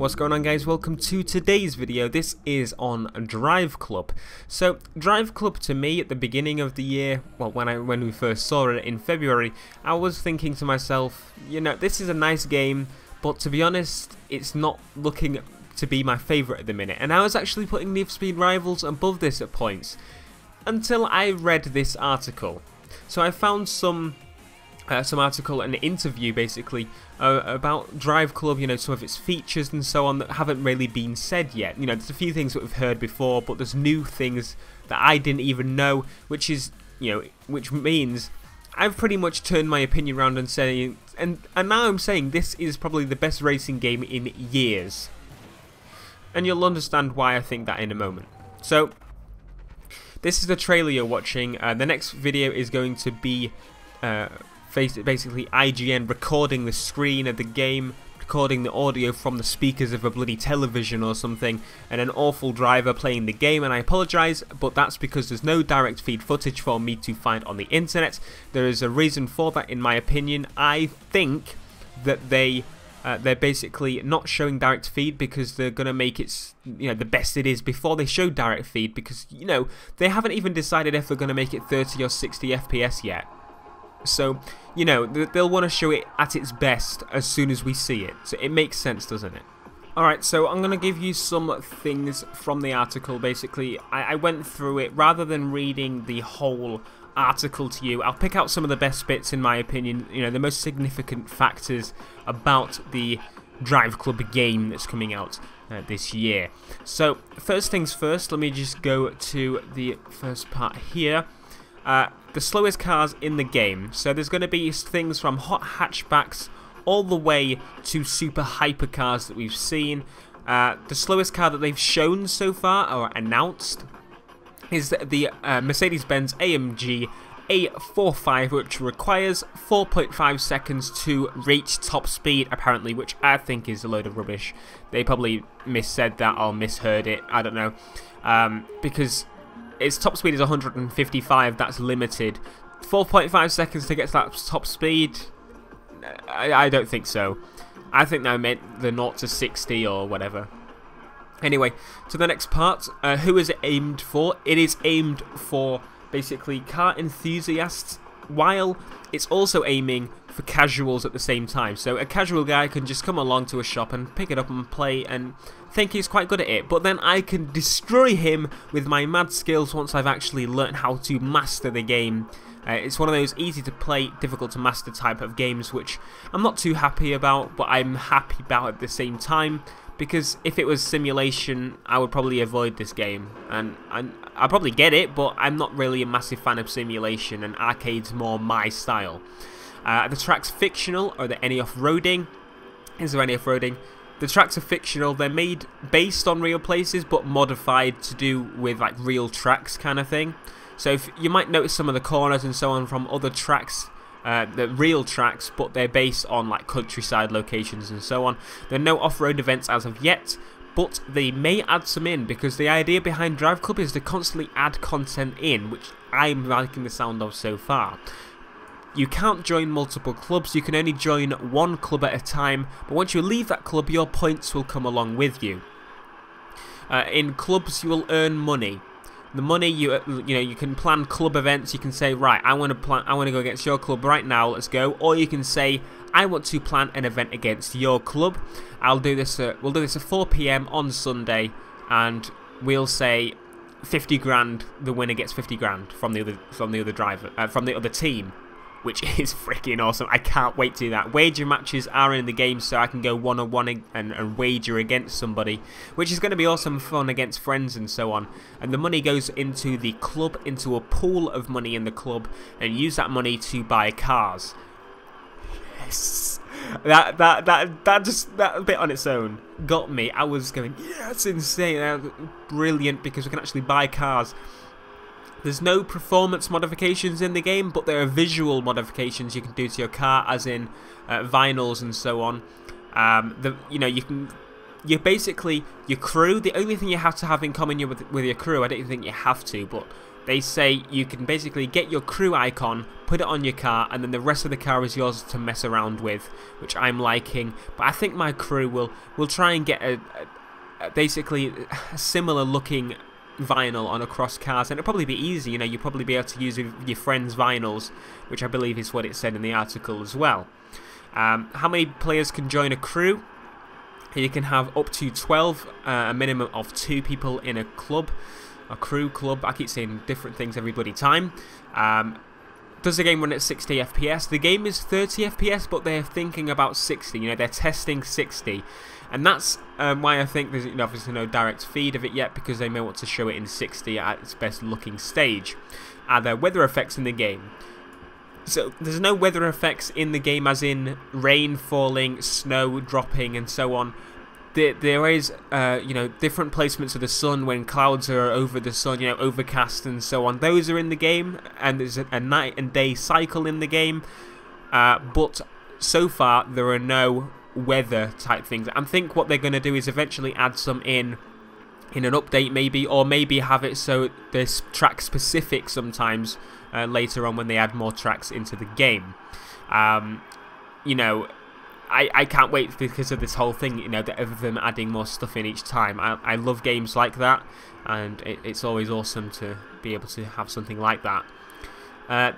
What's going on, guys? Welcome to today's video. This is on DriveClub. So DriveClub, to me, at the beginning of the year, well, when we first saw it in February, I was thinking to myself, you know, this is a nice game, but to be honest, it's not looking to be my favourite at the minute. And I was actually putting Need for Speed Rivals above this at points until I read this article. So I found some article, an interview basically about DriveClub, you know, some of its features and so on that haven't really been said yet. You know, there's a few things that we've heard before, but there's new things that I didn't even know, which is, you know, which means I've pretty much turned my opinion around and saying, and now I'm saying this is probably the best racing game in years. And you'll understand why I think that in a moment. So this is the trailer you're watching. The next video is going to be basically IGN recording the screen of the game, recording the audio from the speakers of a bloody television or something, and an awful driver playing the game. And I apologise, but that's because there's no direct feed footage for me to find on the internet. There is a reason for that, in my opinion. I think that they're basically not showing direct feed because they're gonna make it, you know, the best it is before they show direct feed, because, you know, they haven't even decided if they're gonna make it 30 or 60 FPS yet. So, you know, they'll want to show it at its best as soon as we see it. So it makes sense, doesn't it? Alright, so I'm going to give you some things from the article. Basically, I went through it. Rather than reading the whole article to you, I'll pick out some of the best bits, in my opinion, you know, the most significant factors about the DriveClub game that's coming out this year. So, first things first, let me just go to the first part here. The slowest cars in the game. So there's going to be things from hot hatchbacks all the way to super hypercars that we've seen. The slowest car that they've shown so far, or announced, is the Mercedes-Benz AMG A45, which requires 4.5 seconds to reach top speed, apparently, which I think is a load of rubbish. They probably missaid that or misheard it, I don't know, because its top speed is 155, that's limited. 4.5 seconds to get to that top speed? I don't think so. I think that meant the 0 to 60 or whatever. Anyway, to the next part. Who is it aimed for? It is aimed for basically car enthusiasts, while it's also aiming for casuals at the same time. So a casual guy can just come along to a shop and pick it up and play and think he's quite good at it, but then I can destroy him with my mad skills once I've actually learned how to master the game. It's one of those easy to play, difficult to master type of games, which I'm not too happy about, but I'm happy about at the same time, because if it was simulation, I would probably avoid this game, and I'll probably get it, but I'm not really a massive fan of simulation, and arcade's more my style. The track's fictional. Are there any off-roading? Is there any off-roading? The tracks are fictional. They're made based on real places, but modified to do with like real tracks kind of thing. So if you might notice some of the corners and so on from other tracks, the real tracks, but they're based on like countryside locations and so on. There are no off-road events as of yet, but they may add some in, because the idea behind DriveClub is to constantly add content in, which I'm liking the sound of so far. You can't join multiple clubs, you can only join one club at a time, but once you leave that club, your points will come along with you. In clubs, you will earn money. The money, you know, you can plan club events. You can say, right, I want to go against your club right now, let's go. Or you can say, I want to plan an event against your club. We'll do this at 4 PM on Sunday, and we'll say 50 grand. The winner gets 50 grand from the other team, which is freaking awesome. I can't wait to do that. Wager matches are in the game, so I can go one-on-one and wager against somebody, which is going to be awesome fun against friends and so on. And the money goes into the club, into a pool of money in the club, and use that money to buy cars. Yes. That bit on its own got me. I was going, yeah, that's insane. That's brilliant, because we can actually buy cars. There's no performance modifications in the game, but there are visual modifications you can do to your car, as in vinyls and so on. You know, you basically, your crew, the only thing you have to have in common with your crew, I don't think you have to, but they say you can basically get your crew icon, put it on your car, and then the rest of the car is yours to mess around with, which I'm liking. But I think my crew will try and get basically a similar looking vinyl on across cars, and it'll probably be easy. You know, you'll probably be able to use your friends' vinyls, which I believe is what it said in the article as well. How many players can join a crew? You can have up to 12, a minimum of 2 people in a club, a crew club. I keep saying different things every bloody time. Does the game run at 60 FPS? The game is 30 FPS, but they're thinking about 60. You know, they're testing 60. And that's why I think there's obviously no direct feed of it yet, because they may want to show it in 60 at its best looking stage. Are there weather effects in the game? So there's no weather effects in the game, as in rain falling, snow dropping, and so on. There is, you know, different placements of the sun when clouds are over the sun, you know, overcast and so on. Those are in the game, and there's a night and day cycle in the game. But so far, there are no weather type things. I think what they're going to do is eventually add some in an update maybe, or maybe have it so there's track specific sometimes later on when they add more tracks into the game. You know, I can't wait because of this whole thing, you know, of them adding more stuff in each time. I love games like that, and it's always awesome to be able to have something like that.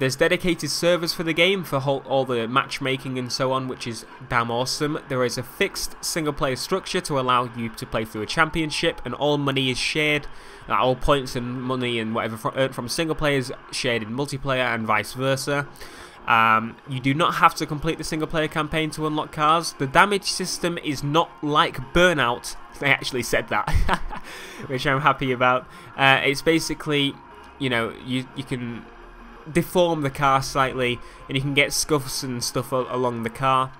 There's dedicated servers for the game for all the matchmaking and so on, which is damn awesome. There is a fixed single-player structure to allow you to play through a championship, and all money is shared. All points and money and whatever earned from single player is shared in multiplayer, and vice versa. You do not have to complete the single-player campaign to unlock cars. The damage system is not like Burnout. They actually said that, which I'm happy about. It's basically, you know, you can deform the car slightly, and you can get scuffs and stuff along the car.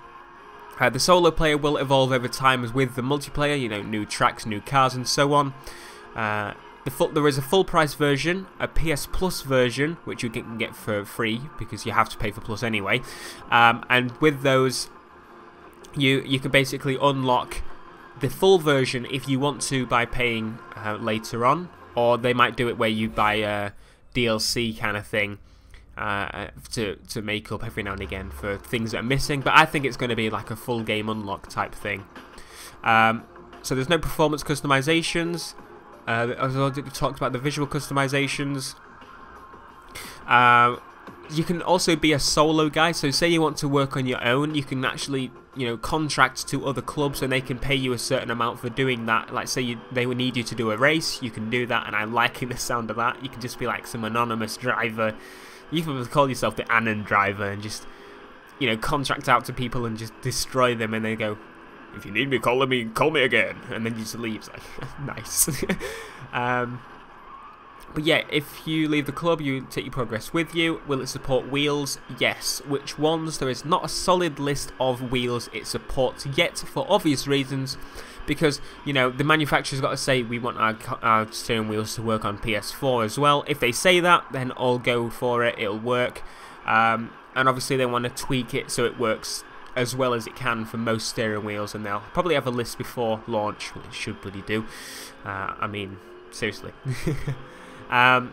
The solo player will evolve over time as with the multiplayer, you know, new tracks, new cars, and so on. There is a full price version, a PS Plus version, which you can get for free because you have to pay for Plus anyway. And with those, you can basically unlock the full version if you want to by paying later on, or they might do it where you buy DLC kind of thing. To make up every now and again for things that are missing, but I think it's going to be like a full game unlock type thing. So there's no performance customizations. As I talked about the visual customizations. You can also be a solo guy, so say you want to work on your own, you can actually, you know, contract to other clubs and they can pay you a certain amount for doing that. Like say they would need you to do a race, you can do that, and I'm liking the sound of that. You can just be like some anonymous driver. You can call yourself the Anon driver and just, you know, contract out to people and just destroy them, and they go, if you need me, call me again, and then you just leave. It's like, nice. But yeah, if you leave the club, you take your progress with you. Will it support wheels? Yes. Which ones? There is not a solid list of wheels it supports yet, for obvious reasons, because, you know, the manufacturer's got to say we want our steering wheels to work on PS4 as well. If they say that, then I'll go for it. It'll work. And obviously they want to tweak it so it works as well as it can for most steering wheels, and they'll probably have a list before launch. Well, it should bloody do. I mean, seriously. But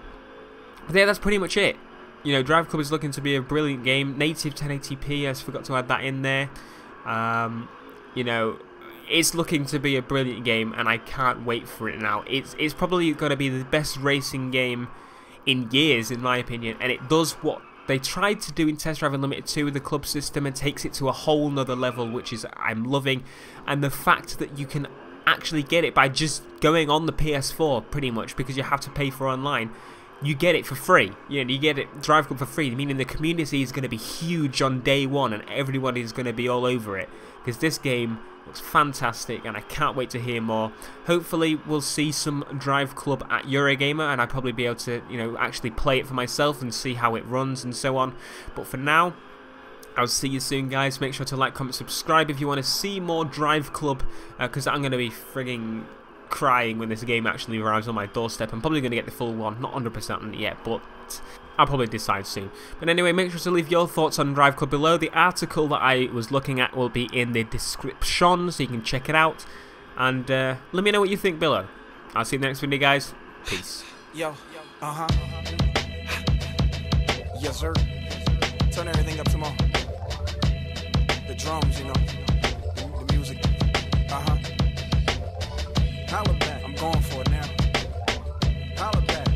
yeah, that's pretty much it. You know, DriveClub is looking to be a brilliant game. Native 1080p, I forgot to add that in there. You know, it's looking to be a brilliant game, and I can't wait for it now. It's probably going to be the best racing game in years, in my opinion, and it does what they tried to do in Test Drive Unlimited 2 with the club system, and takes it to a whole nother level, which is I'm loving. And the fact that you can actually get it by just going on the PS4, pretty much, because you have to pay for online. You get it for free. You know, you get it DriveClub for free, meaning the community is going to be huge on day one, and everyone is going to be all over it, because this game looks fantastic, and I can't wait to hear more. Hopefully we'll see some DriveClub at Eurogamer, and I'll probably be able to, you know, actually play it for myself and see how it runs and so on. But for now, I'll see you soon, guys. Make sure to like, comment, subscribe if you want to see more DriveClub, because I'm going to be frigging crying when this game actually arrives on my doorstep. I'm probably going to get the full one, not 100% on it yet, but I'll probably decide soon. But anyway, make sure to leave your thoughts on DriveClub below. The article that I was looking at will be in the description, so you can check it out. And let me know what you think below. I'll see you in the next video, guys. Peace. Yo, Uh-huh. Yes, sir. Turn everything up some more. The drums, you know. The music. Uh-huh. Holla back. I'm going for it now. Holla back.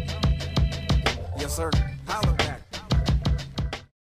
Yes, sir. Holla back.